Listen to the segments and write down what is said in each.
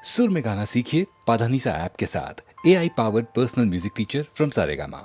सुर में गाना सीखिए पाधानीसा ऐप के साथ। AI powered personal music teacher from Saregama.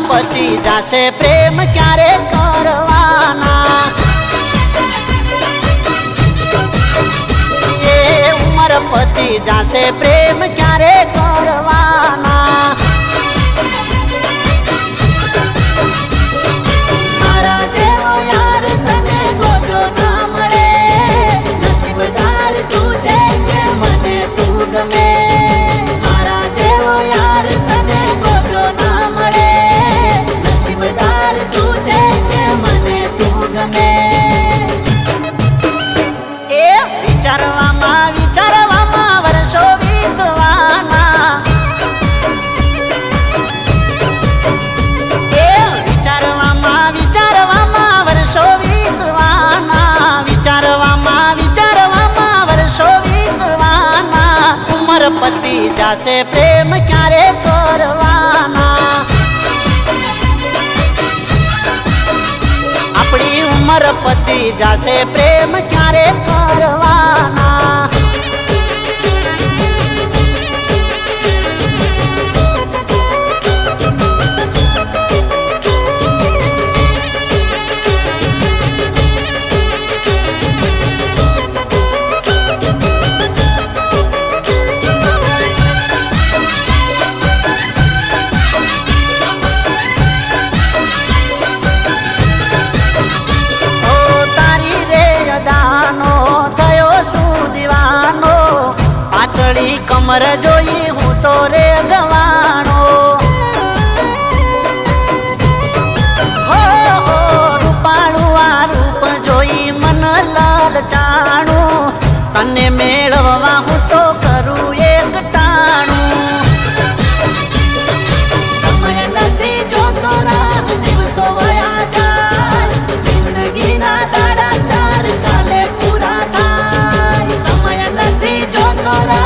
पति जासे प्रेम क्यारे करवाना, ये उमर पति जासे प्रेम क्यारे करवाना। मारा जेवो यार तने गोजो ना मळे, नसीबदार तू छे के मने तू गमे। मारा जेवो यार तने गोजो ना मळे, तू छे के मने तू गमे। ए विचारवामा वर्षो वीतवाना, ए विचारवामा वर्षो वीतवाना, विचारवामा वर्षो वीतवाना। उमर पति जासे प्रेम क्यारे करवाना, अपनी उमर पति जासे प्रेम क्यारे करवाना। कमर जोई हूँ तो रे गवाणो, हो रूपाणु आ रूप जोई मन लालचाणु। तने मेळवा हूँ तो करूँ एक टाणु, समय नथी जोतो राह दिवसो वया जाय, जिंदगी ना दाड़ा चार काले पूरा थाय। समय नथी जोतो राह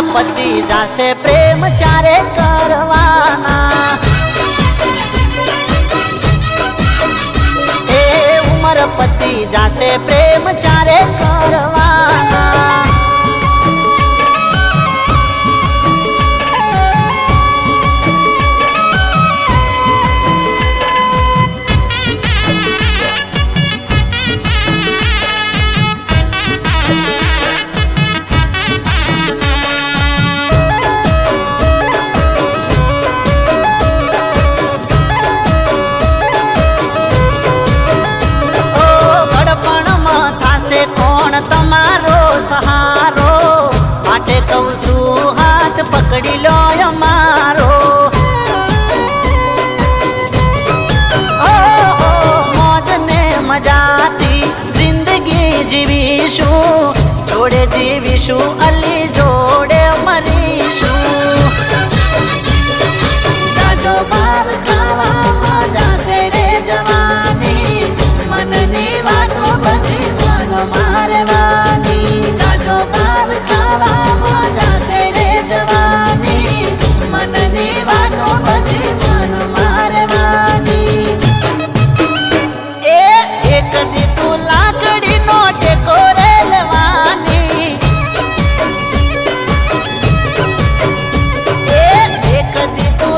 पति जासे प्रेम चारे करवाना, ए उमर पति जासे प्रेम चारे करवाना। તમારો સહારો માટે કહું છું હાથ પકડી લો અમારો। મોજ ને મજાથી જિંદગી જીવીશું, જોડે જીવીશું અલી જોડે મરીશું। જાજો બાર ખાવા જાશે રે જવાની, મનની વાતો બધી મન મારવાની। જાજો બાર ખાવા જાશે રે જવાની, મનની વાતો બધી મન મારવાની। એક દી તું લાકડી નો ટેકો રેલવાની, એક દી તું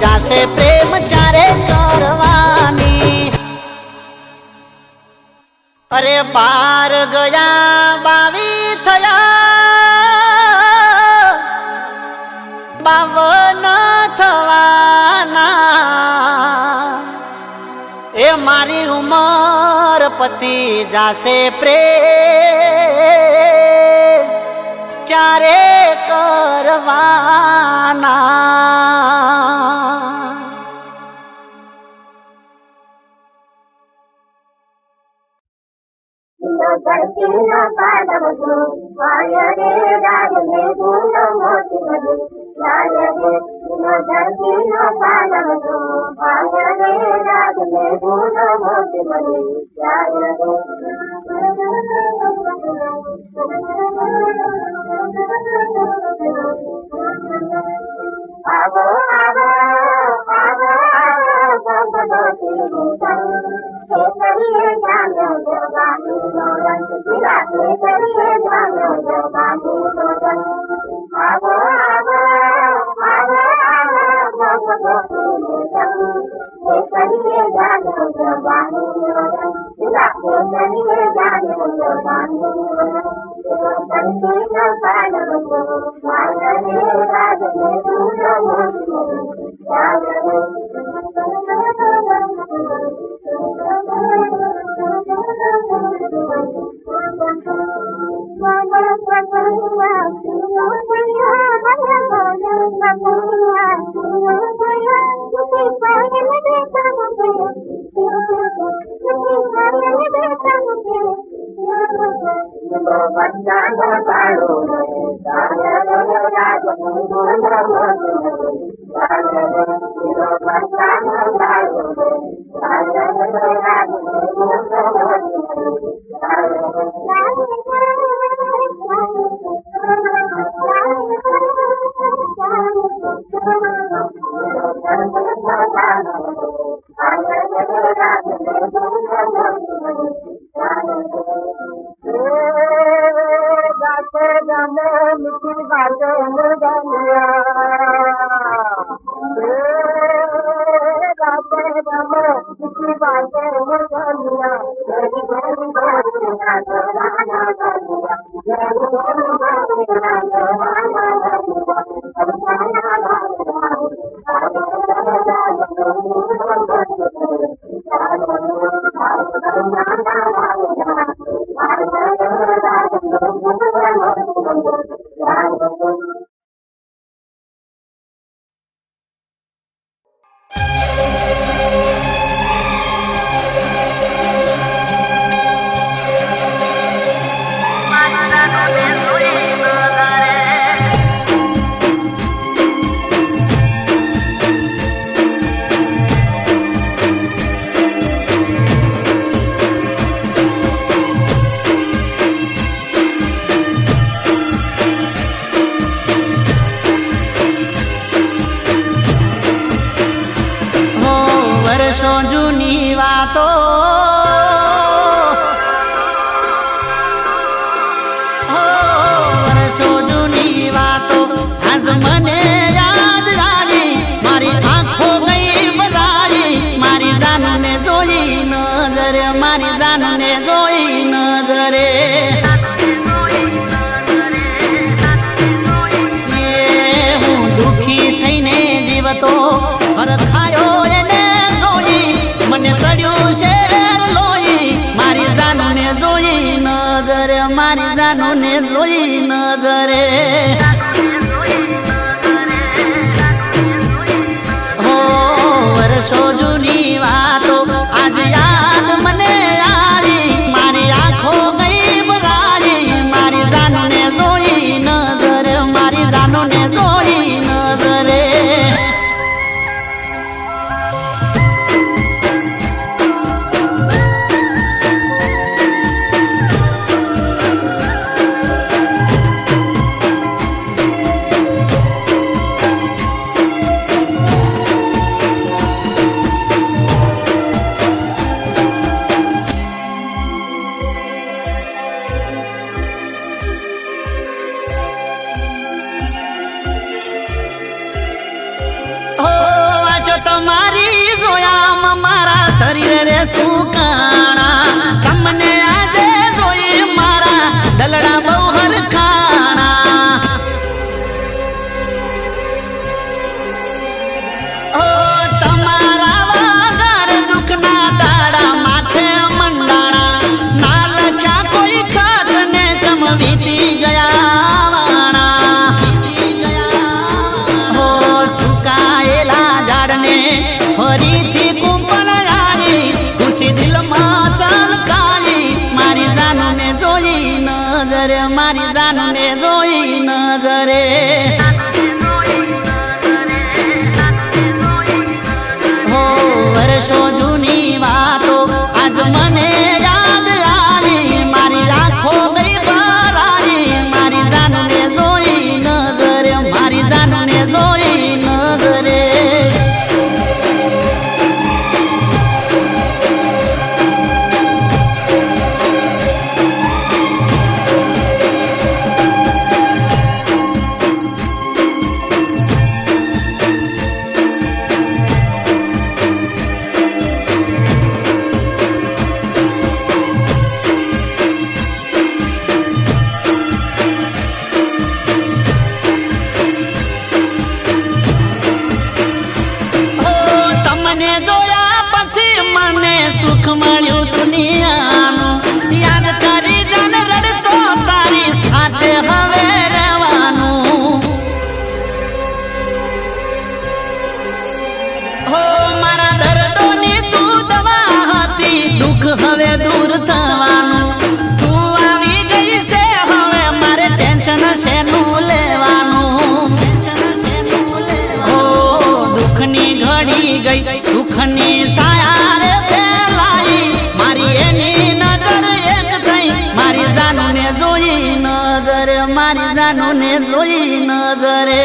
જાશે પ્રેમ ચારે કરવાની. અરે બાર ગયા 22 થયા 52 થવાના. એ મારી ઉમર પતિ જાશે પ્રેમ ચારે કરવાના. ધરતીના પાડવજો વાય રે રાજને ગુણ મોતી બધી વાય રે ધરતીના પાડવજો વાય રે રાજને ગુણ મોતી બધી વાય રે. આવો આવો આવો આવો ભગવતી કરીએ જામ્યો જવાની નો રંગ પીરાતે કરીએ જામ્યો જવાની નો રંગ. આવો આવો આવો આવો ભગવતી કરીએ જામ્યો જવાની નો રંગ પીરાતે કરીએ જામ્યો જવાની નો રંગ. ધરતીનો પાડવજો વાય રે રાજને ગુણ મોતી વાય રે. વર્ષો જૂની વાતો વર્ષો જૂની વાતો આજ મને યાદ આવી. મારી આંખો ગઈ ભરાઈ મારી જાનને જોઈ નજરે મારી જાનને જોઈ નજરે. હું દુખી થઈને જીવતો હરખાયો એને જોઈ મને ચડ્યું શેર લોહી મારી જાનને જોઈ નજરે મારી જાનને જોઈ નજરે. હો વર્ષો જૂની વાતો આજ યાદ મને આવી. મારી આંખો ગઈ ભરાઈ મારી જાનને જોઈ નજરે મારી જાનને જોઈ નજરે. તમારી જોયા મારા શરીર રે સુકાણા તમને આજે જોઈ મારા દલડા બહુ હરખાણા ઓ તમારા વાગર દુખના દાડા માથે મંડાણા ના લખ્યા કોઈ ખાત ને ચમ વીતી ગયા વાણા હો સુકાયેલા ઝાડને ફરીથી કુંપણ આવી ખુશી દિલમાં છલકાઈ મારી જાનુને જોઈ નજરે મારી જાનુને જોઈ નજરે હો વર્ષો જૂની વાતો આજ મને યાદ આવી મારી આંખો ગઈ ભરાઈ મારી જાનુને જોઈ નજરે મારી જાનુને જોઈ નજરે તમને જોયા પછી મને સુખ મળ્યું દુનિયાનું યાદ કરી જન રડતો તારી સાથે હવે રહેવાનું હો મારા દર્દોની તું દવા હતી દુઃખ હવે દૂર થવાનું તું આવી ગઈ છે હવે મારે ટેન્શન શેનું લેવાનું હો દુઃખની ઘડી ગઈ સુખની સાયા રે ફેલાઈ મારી એની નજર એક થઈ મારી જાનુને જોઈ નજરે મારી જાનુને જોઈ નજરે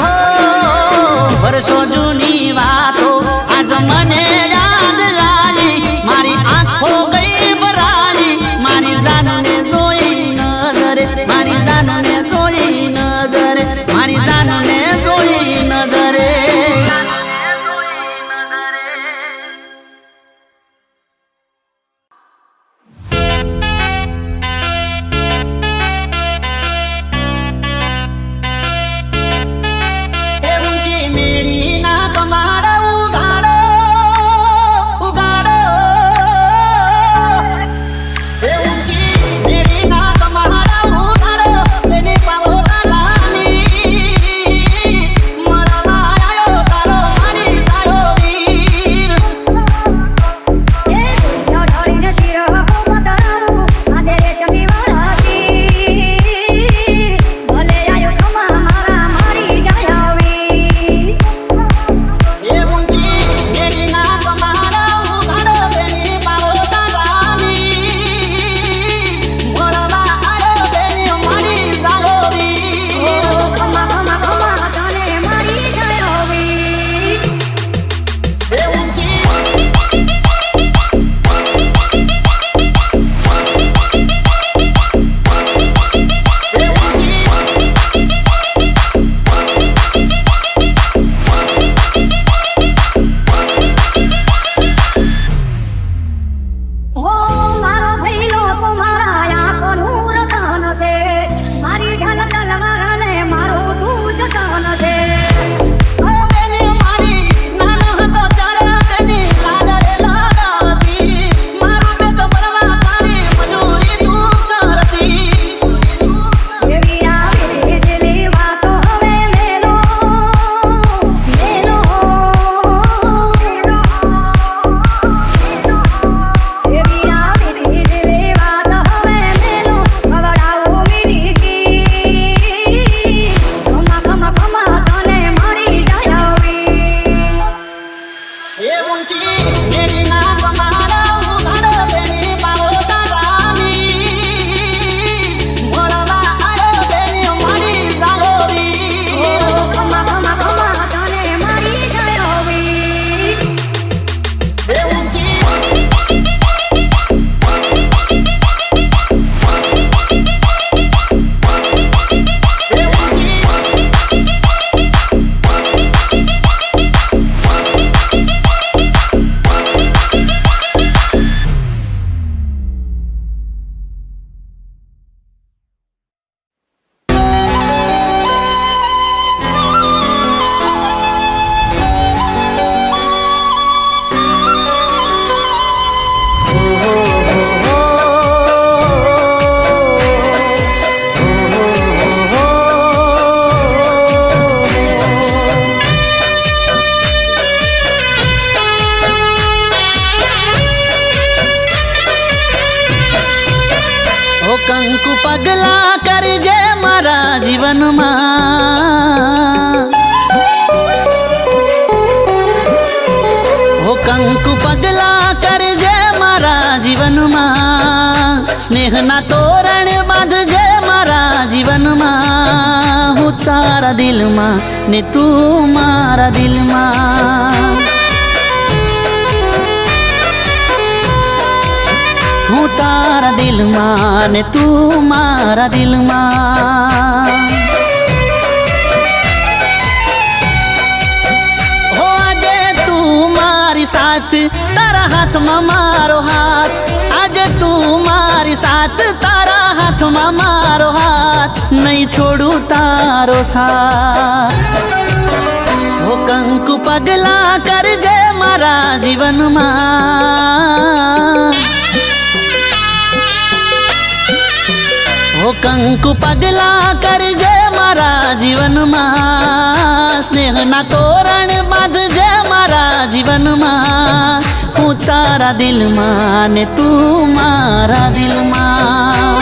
ઓ વર્ષો જૂની વાતો આજ મને યાદ આવી મારી આંખો ગઈ ભરાઈ મારી જાનુને જોઈ નજરે મારી જાનુને જોઈ નજરે મારી જાનુને પગલા કરજે મારા જીવનમાં, ઓ કંકુ પગલા કરજે મારા જીવનમાં, સ્નેહના તોરણ બાંધજે મારા જીવનમાં, હું તારા દિલમાં ને તું મારા દિલમાં, હું તારા દિલમાં ને તું મારા દિલમાં. હો આજે તું મારી સાથ, તારા હાથમાં મારો હાથ, આજે તું મારી સાથ, તારા હાથમાં મારો હાથ, નહીં છોડું તારો સાથ. હો કંકુ પગલા કરજે મારા જીવનમાં, ઓ કંકુ પગલા કરજે મારા જીવનમાં, સ્નેહના તોરણ બાંધજે મારા જીવનમાં, હું તારા દિલમાં ને તું મારા દિલમાં,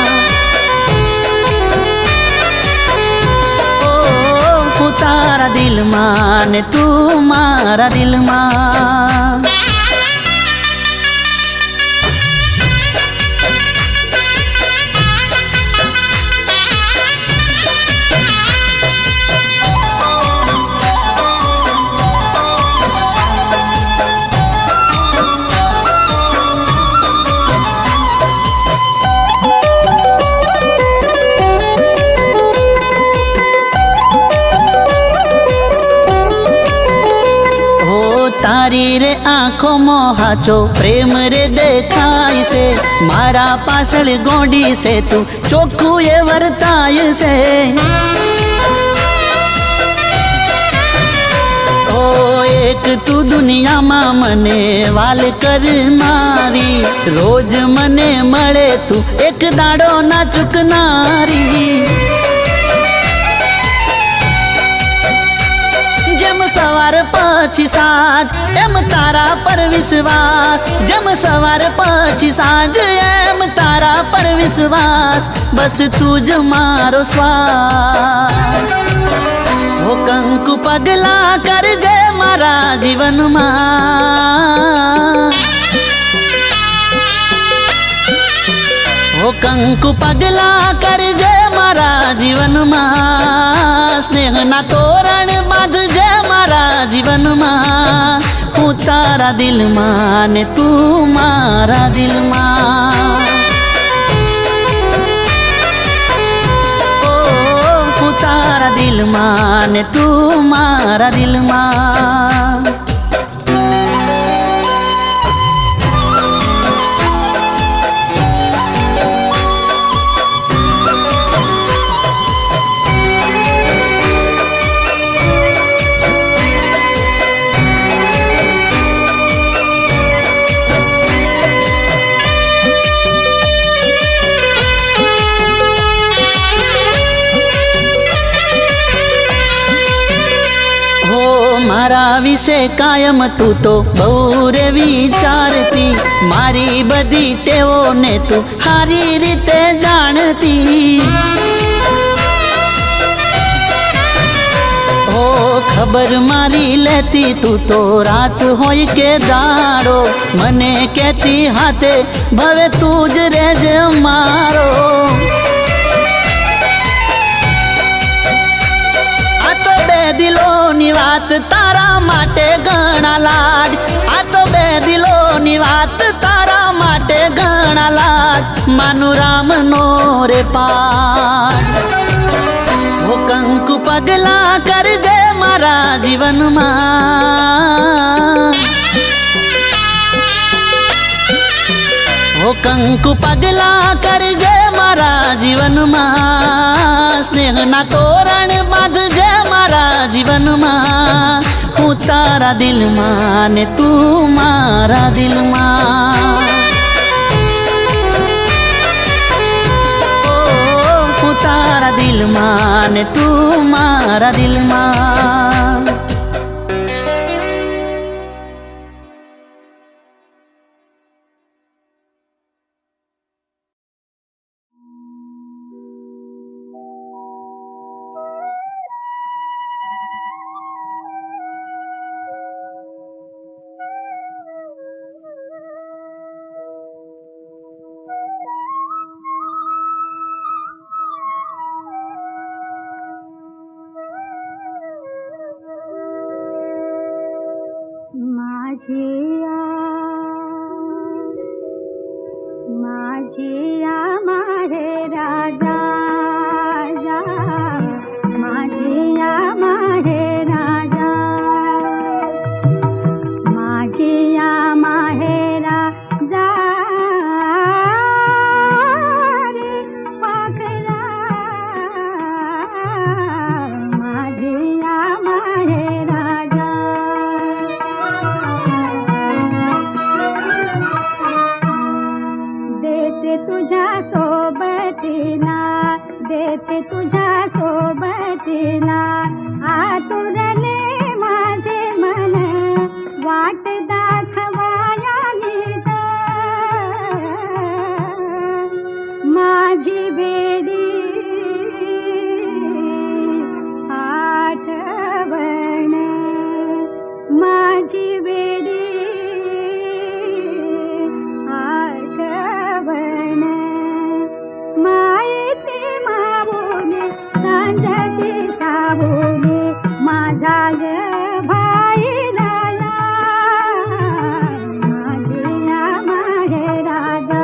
ઓ હું તારા દિલમાં ને તું મારા દિલમાં. તારી રે આંખોમાં હાચો પ્રેમ રે દેખાય છે, મારા પાછળ ગોડી છે તું ચોખ્ખું એ વર્તાય છે. ઓ એક તું દુનિયામાં મને વાલ કરનારી, રોજ મને મળે તું એક દાડો ના ચૂકનારી. જેમ સવાર પછી સાંજ એમ તારા પર વિશ્વાસ, જેમ સવાર પછી સાંજ એમ તારા પર વિશ્વાસ, બસ તું જ મારો શ્વાસ. ઓ કંકુ પગલા કરજે મારા જીવનમાં, ઓ કંકુ પગલા કરજે મારા જીવનમાં, સ્નેહના તોરણ બાંધજે મારા જીવનમાં, હું તારા દિલમાં ને તું મારા દિલમાં, ઓ હું તારા દિલમાં ને તું મારા દિલમાં. મારા વિશે કાયમ તું તો બહુ રે વિચારતી, મારી બધી ટેવોને તું સારી રીતે જાણતી. ઓ ખબર મારી લેતી તું તો રાત હોય કે દાડો, મને કહેતી હાથે ભવે તું જ રેજ મારો. દિલોની વાત તારા માટે ઘણા લાડ, આ તો બે દિલોની વાત તારા માટે ઘણા લાડ, માનું રામનો રે પાઠ. ઓ કંકુ પગલા કરજે મારા જીવનમાં, ઓ કંકુ પગલા કરજે મારા જીવનમાં, સ્નેહના તોરણ બાંધજે મારા જીવનમાં, હું તારા દિલમાં ને તું મારા દિલમાં, ઓ હું તારા દિલમાં ને તું મારા દિલમાં. माझिया माझिया माहे राजा माझिया माहे राजा माझिया माहे राजा रे पाखरा माझिया माहे राजा देते तुझ्या सोबतीला देते तुझ्या सोबतीला आतुरले माझे मन वाट दाखवाया नीत माझी बेडी आठवण माझी बेडी आठवण मायेची माऊली सांजाची सावली माझा ग भाई लाला माझिया माहे राजा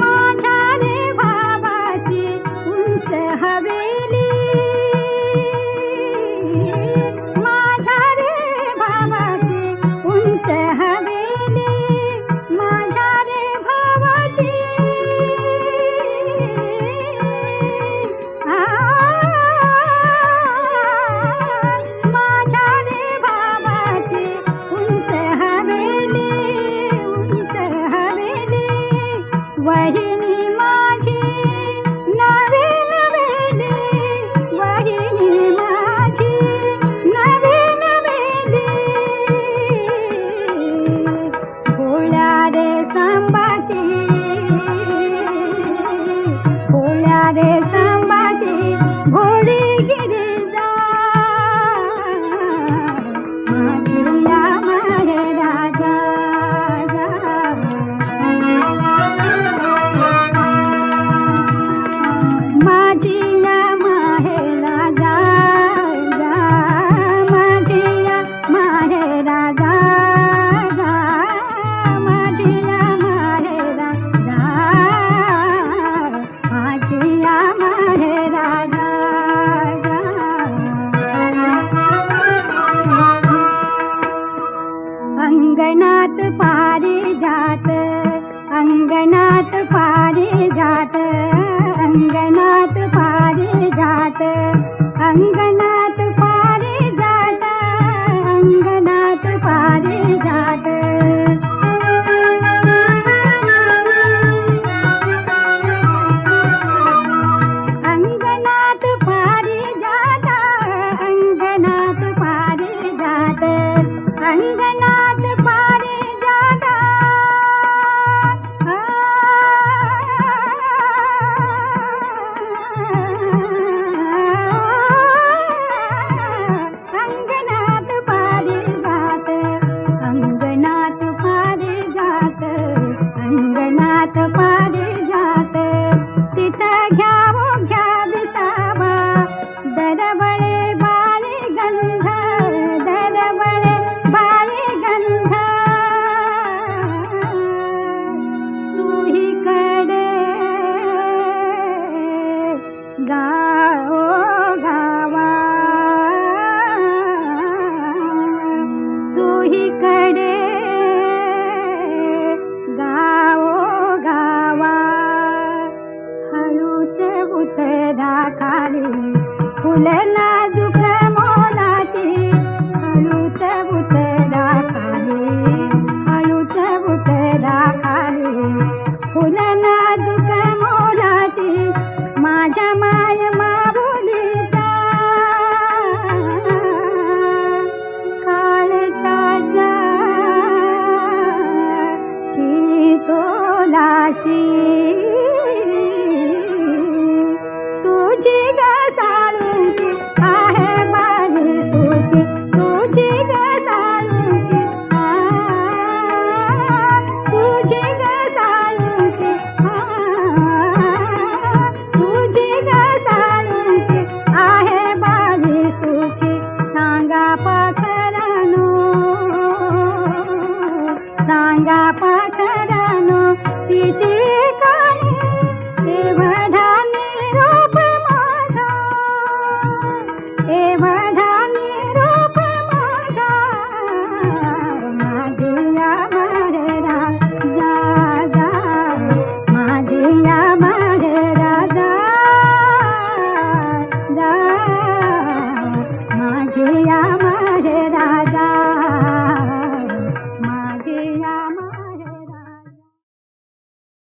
माझ्या रे भावाची उंच हवेली माझ्या रे भावाची उंच हवेली माझ्या रे भावाची माझ्या रे भावाची उंच हवेली वहिनी माझी नवी नवेली वहिनी माझी नवी नवेली भोळ्या रे संभाजी भोळ्या रे संभाजी भोळी गिरिजा माझिया माहे राजा माझिया माहे राजा माझिया माहे राजा माझिया माहे राजा माझिया माहे राजा अंगणात पारिजात अंगणात पारिजात अंगणात पारिजात अंगणात पारिजात अंगणात पारिजात अंगणात पारिजात अंगणात पारिजात अंगणात पारिजात रांगा पाखरानो पीछे